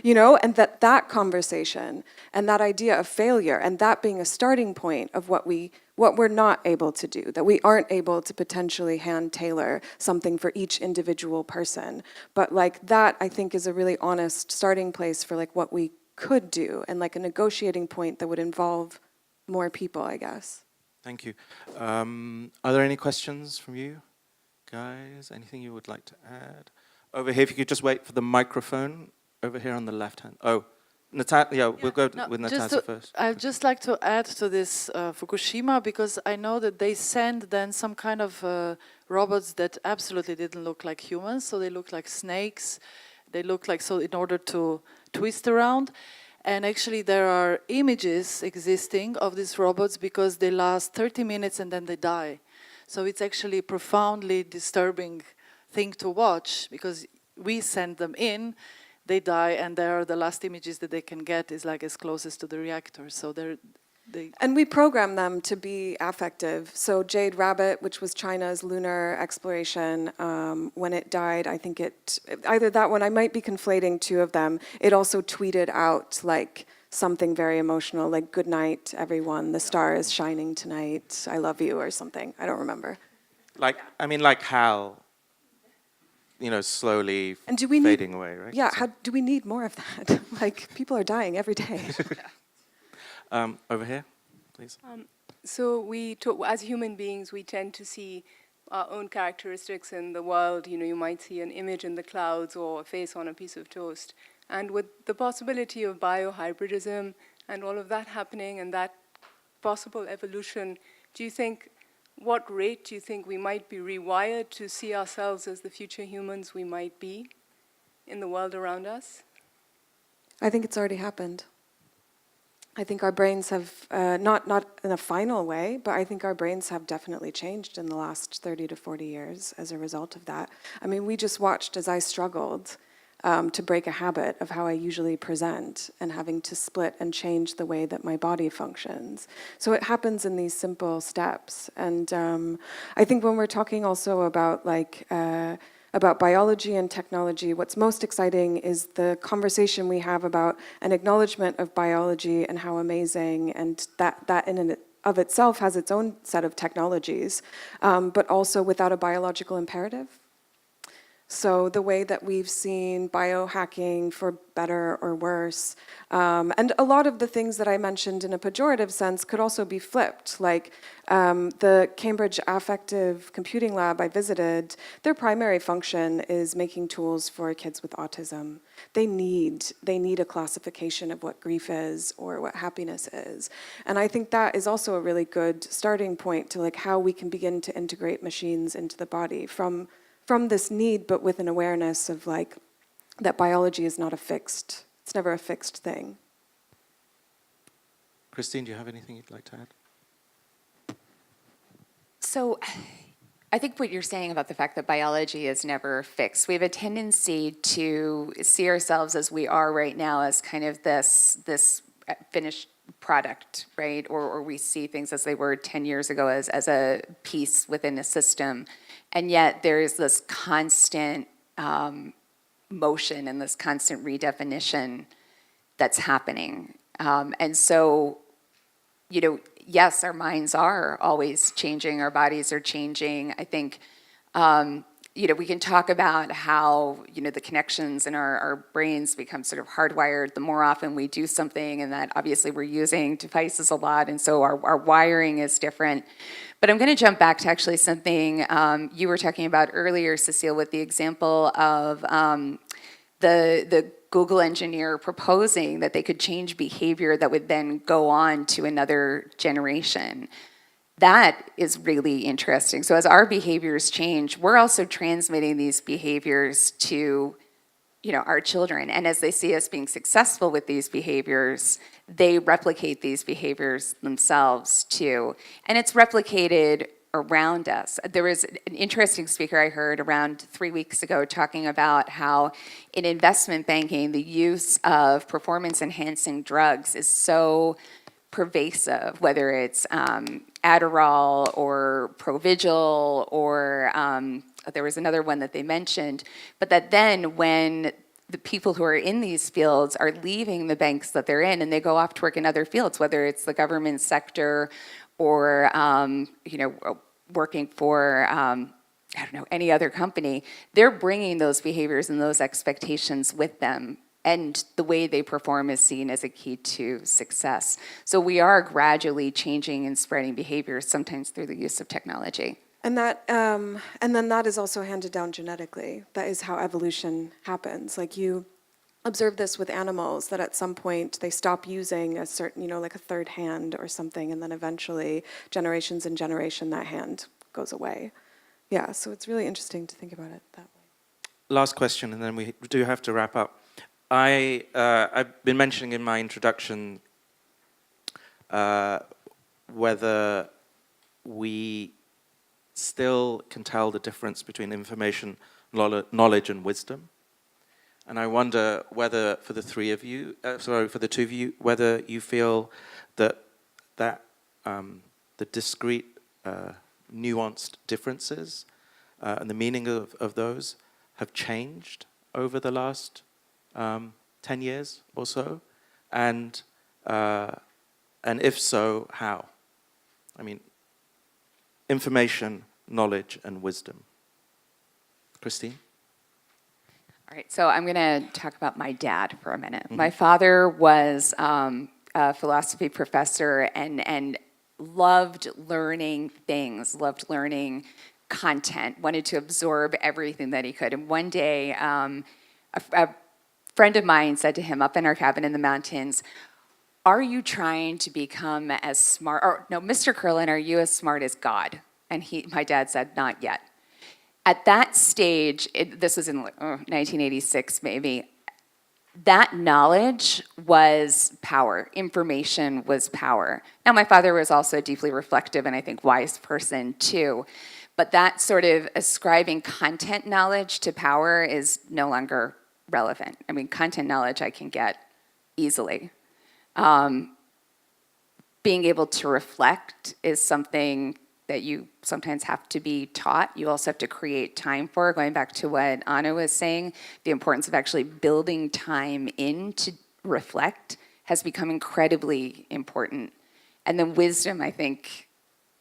And that conversation and that idea of failure and that being a starting point of what we're not able to do, that we aren't able to potentially hand tailor something for each individual person. But like that, I think, is a really honest starting place for like what we could do and like a negotiating point that would involve more people, I guess. Thank you. Are there any questions from you? Guys, anything you would like to add? Over here, if you could just wait for the microphone. Over here on the left hand. Oh, Natasha, we'll go with Natasha first. I'd just like to add to this Fukushima, because I know that they sent then some kind of robots that absolutely didn't look like humans, so they look like snakes. They look like, so in order to twist around. And actually there are images existing of these robots because they last 30 minutes and then they die. So it's actually a profoundly disturbing thing to watch, because we send them in, they die, and the last images that they can get is like as closest to the reactor. So And we program them to be affective. So Jade Rabbit, which was China's lunar exploration, when it died, I think either that one, I might be conflating two of them, it also tweeted out like something very emotional, like "Good night, everyone. The star is shining tonight. I love you," or something. I don't remember. Like Hal, slowly and fading away, right? Yeah. So. Do we need more of that? Like, people are dying every day. Over here, please. So as human beings, we tend to see our own characteristics in the world. You might see an image in the clouds or a face on a piece of toast. And with the possibility of biohybridism and all of that happening and that possible evolution, what rate do you think we might be rewired to see ourselves as the future humans we might be in the world around us? I think it's already happened. I think our brains have, not in a final way, but I think our brains have definitely changed in the last 30 to 40 years as a result of that. I mean, we just watched as I struggled to break a habit of how I usually present and having to split and change the way that my body functions. So it happens in these simple steps. And I think when we're talking also about biology and technology, what's most exciting is the conversation we have about an acknowledgement of biology and how amazing, and that in and of itself has its own set of technologies, but also without a biological imperative. So the way that we've seen biohacking for better or worse, and a lot of the things that I mentioned in a pejorative sense could also be flipped. Like the Cambridge Affective Computing Lab I visited, their primary function is making tools for kids with autism. They need a classification of what grief is or what happiness is. And I think that is also a really good starting point to like how we can begin to integrate machines into the body from this need, but with an awareness of like that biology is not it's never a fixed thing. Christine, do you have anything you'd like to add? So I think what you're saying about the fact that biology is never fixed, we have a tendency to see ourselves as we are right now as kind of this finished product, right? Or we see things as they were 10 years ago as a piece within a system. And yet there is this constant motion and this constant redefinition that's happening. And so, you know, yes, our minds are always changing, our bodies are changing. I think, you know, we can talk about how, you know, the connections in our brains become sort of hardwired the more often we do something, and that obviously we're using devices a lot, and so our wiring is different. But I'm going to jump back to actually something you were talking about earlier, Cecile, with the example of the Google engineer proposing that they could change behavior that would then go on to another generation. That is really interesting. So as our behaviors change, we're also transmitting these behaviors to, you know, our children. And as they see us being successful with these behaviors, they replicate these behaviors themselves too. And it's replicated around us. There was an interesting speaker I heard around 3 weeks ago talking about how in investment banking, the use of performance-enhancing drugs is so pervasive, whether it's Adderall or Provigil or there was another one that they mentioned, but that then when the people who are in these fields are leaving the banks that they're in and they go off to work in other fields, whether it's the government sector or you know, working for I don't know, any other company, they're bringing those behaviors and those expectations with them. And the way they perform is seen as a key to success. So we are gradually changing and spreading behaviors, sometimes through the use of technology. And that, and then that is also handed down genetically. That is how evolution happens. Like you observe this with animals, that at some point they stop using a certain, you know, like a third hand or something, and then eventually, generations and generation, that hand goes away. Yeah, so it's really interesting to think about it that way. Last question, and then we do have to wrap up. I've been mentioning in my introduction whether we still can tell the difference between information, knowledge, and wisdom. And I wonder whether, for the three of you, for the two of you, whether you feel that the discrete, nuanced differences and the meaning of those have changed over the last 10 years or so, and if so, how? I mean, information, knowledge, and wisdom. Christine? All right, so I'm going to talk about my dad for a minute. Mm-hmm. My father was a philosophy professor and loved learning things, loved learning content, wanted to absorb everything that he could. And one day, a friend of mine said to him up in our cabin in the mountains, "Are you trying to become as smart, or no, Mr. Curlin, are you as smart as God?" And my dad said, "Not yet." At that stage, this was in 1986 maybe, that knowledge was power. Information was power. Now, my father was also a deeply reflective and I think wise person too, but that sort of ascribing content knowledge to power is no longer relevant. I mean, content knowledge I can get easily. Being able to reflect is something that you sometimes have to be taught. You also have to create time for. Going back to what Anna was saying, the importance of actually building time in to reflect has become incredibly important. And then wisdom, I think,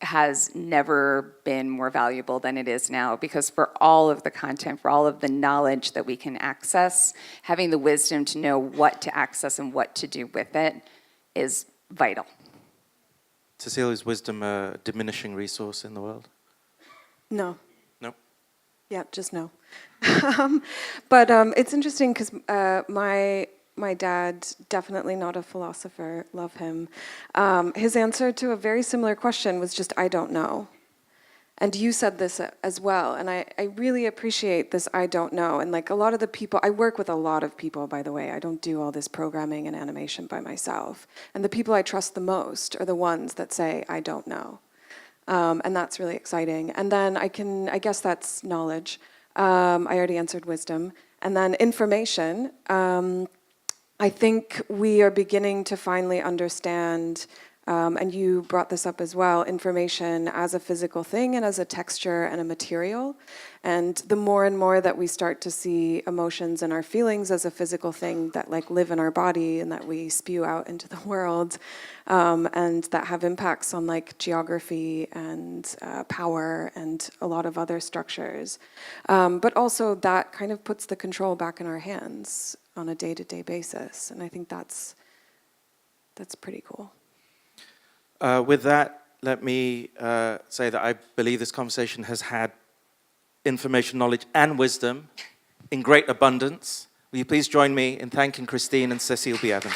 has never been more valuable than it is now, because for all of the content, for all of the knowledge that we can access, having the wisdom to know what to access and what to do with it is vital. Cecile, is wisdom a diminishing resource in the world? No. No. Yeah, just no. But it's interesting because my dad, definitely not a philosopher, love him. His answer to a very similar question was just, I don't know. And you said this as well, and I really appreciate this I don't know. And like a lot of the people, I work with a lot of people, by the way. I don't do all this programming and animation by myself. And the people I trust the most are the ones that say, I don't know. And that's really exciting. And then I guess that's knowledge. I already answered wisdom. And then information. I think we are beginning to finally understand, and you brought this up as well, information as a physical thing and as a texture and a material. And the more and more that we start to see emotions and our feelings as a physical thing that like live in our body and that we spew out into the world, and that have impacts on like geography and power and a lot of other structures. But also that kind of puts the control back in our hands on a day-to-day basis. And I think that's pretty cool. With that, let me say that I believe this conversation has had information, knowledge, and wisdom in great abundance. Will you please join me in thanking Christine and Cecile B Evans?